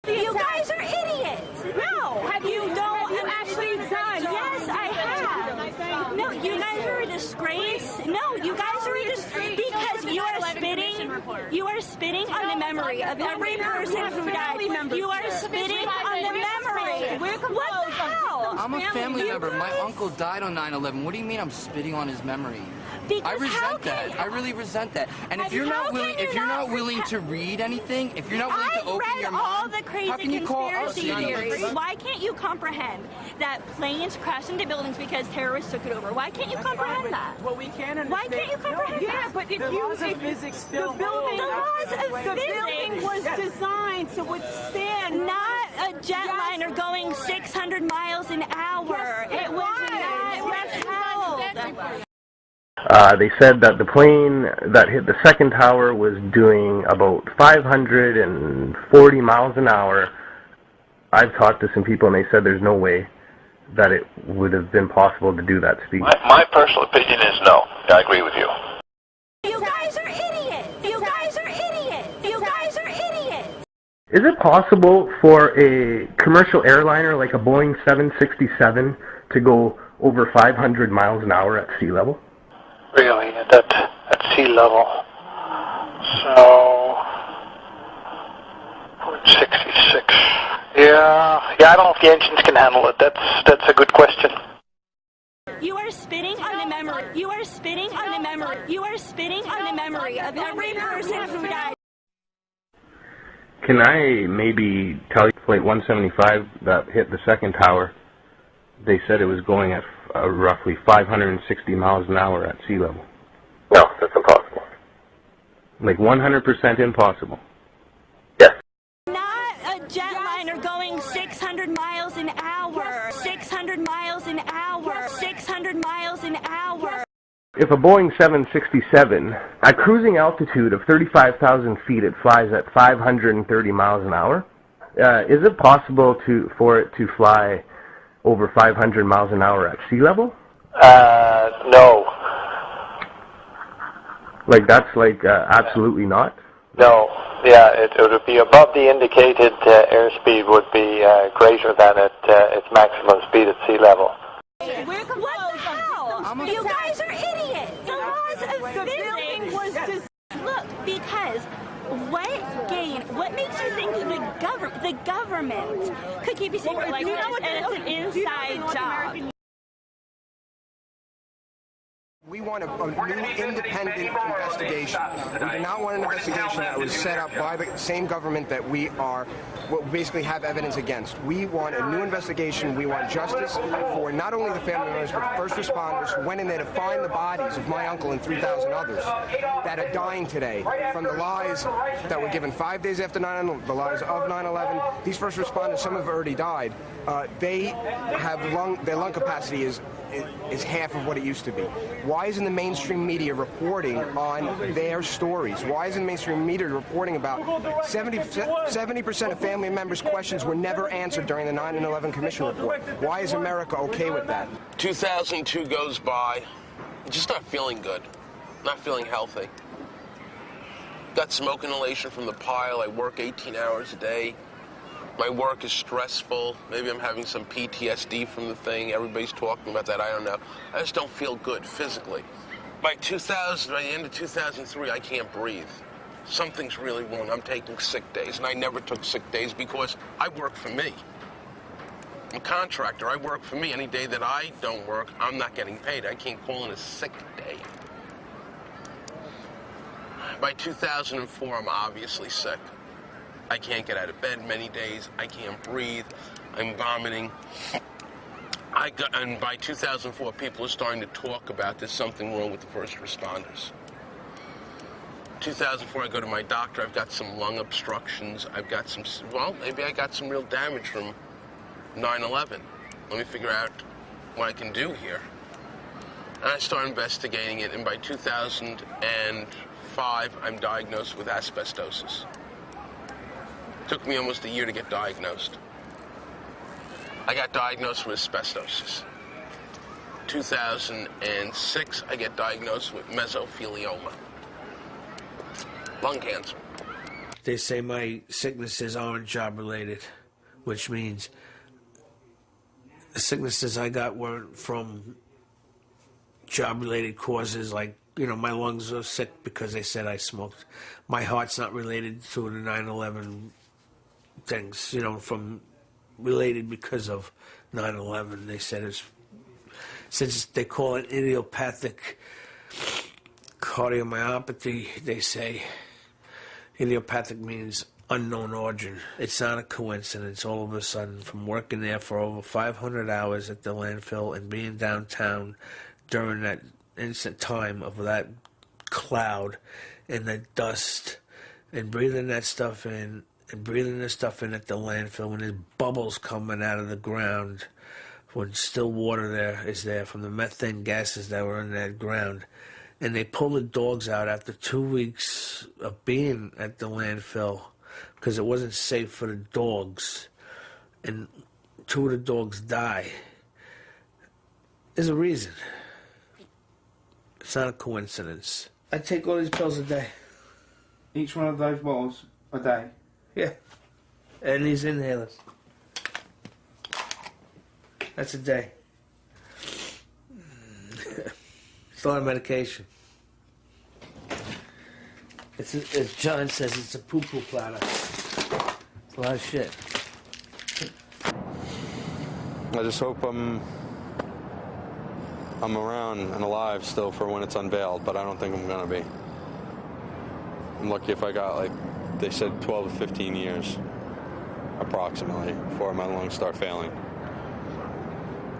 You guys are idiots. No. Have you actually done? Yes, I have. No, you guys are a disgrace. No, you guys are a disgrace because you are spitting on the memory of every person who died. You are spitting on the memory. What the hell? I'm a family member. My uncle died on 9/11. What do you mean I'm spitting on his memory? I resent that. I really resent that. And if you're not willing to read anything, if you're not willing to open your mind, all the crazy how can you call us theories. Why can't you comprehend that planes crash into buildings because terrorists took it over? Why can't you comprehend that? Well, we can understand. Why can't you comprehend that? Yeah, but if the laws of physics still the building was designed to withstand, not a jetliner going 600 miles an hour. It was not repelled. They said that the plane that hit the second tower was doing about 540 miles an hour. I've talked to some people and they said there's no way that it would have been possible to do that speed. My personal opinion is no. I agree with you. You guys are idiots. You guys are idiots. You guys are idiots. Is it possible for a commercial airliner like a Boeing 767 to go over 500 miles an hour at sea level? Really, at sea level. So, 66. Yeah, I don't know if the engines can handle it. That's a good question. You are spitting on the memory. You are spitting on the memory. You are spitting on the memory of every person who died. Can I maybe tell you, Flight 175 that hit the second tower, they said it was going at roughly 560 miles an hour at sea level. No, that's impossible. Like 100% impossible. Yes. Not a jetliner going 600 miles an hour. 600 miles an hour. 600 miles an hour. If a Boeing 767, at cruising altitude of 35,000 feet, it flies at 530 miles an hour, is it possible for it to fly over 500 miles an hour at sea level? No. Like that's like absolutely not? No. Yeah, it would be above the indicated airspeed would be greater than its maximum speed at sea level. What the hell? You guys are idiots. The laws of physics was look, because what makes you think the government could keep you secret like this and it's an inside job? We want a new independent investigation. We do not want an investigation that was set up by the same government that we basically have evidence against. We want a new investigation. We want justice for not only the family members, but the first responders who went in there to find the bodies of my uncle and 3,000 others that are dying today from the lies that were given 5 days after 9/11, the lies of 9/11. These first responders, some have already died. They have their lung capacity is half of what it used to be. Why isn't the mainstream media reporting on their stories? Why isn't the mainstream media reporting about 70% of family members' questions were never answered during the 9/11 Commission report? Why is America okay with that? 2002 goes by, just not feeling good, not feeling healthy. Got smoke inhalation from the pile. I work 18 hours a day. My work is stressful. Maybe I'm having some PTSD from the thing. Everybody's talking about that. I don't know. I just don't feel good physically. By the end of 2003, I can't breathe. Something's really wrong. I'm taking sick days, and I never took sick days because I work for me. I'm a contractor. I work for me. Any day that I don't work, I'm not getting paid. I can't call in a sick day. By 2004, I'm obviously sick. I can't get out of bed many days. I can't breathe. I'm vomiting. And by 2004, people are starting to talk about there's something wrong with the first responders. 2004, I go to my doctor. I've got some lung obstructions. I've got some, maybe I got some real damage from 9/11. Let me figure out what I can do here. And I start investigating it, and by 2005, I'm diagnosed with asbestosis. Took me almost a year to get diagnosed. I got diagnosed with asbestosis. 2006, I get diagnosed with mesothelioma, lung cancer. They say my sicknesses aren't job-related, which means the sicknesses I got weren't from job-related causes, like, you know, my lungs are sick because they said I smoked. My heart's not related to the 9/11 things, you know, from related because of 9/11. They said it's, since they call it idiopathic cardiomyopathy, they say idiopathic means unknown origin. It's not a coincidence. All of a sudden, from working there for over 500 hours at the landfill and being downtown during that instant time of that cloud and the dust and breathing that stuff in and breathing the stuff in at the landfill when there's bubbles coming out of the ground, when still water there is there from the methane gases that were in that ground. And they pulled the dogs out after 2 weeks of being at the landfill because it wasn't safe for the dogs. And 2 of the dogs die. There's a reason. It's not a coincidence. I take all these pills a day. Each one of those bottles a day? Yeah. And these inhalers. That's a day. It's a lot of medication. It's as John says, it's a poo-poo platter. It's a lot of shit. I just hope I'm around and alive still for when it's unveiled, but I don't think I'm gonna be. I'm lucky if I got, like, they said 12 to 15 years, approximately, before my lungs start failing.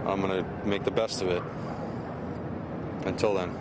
I'm gonna make the best of it. Until then.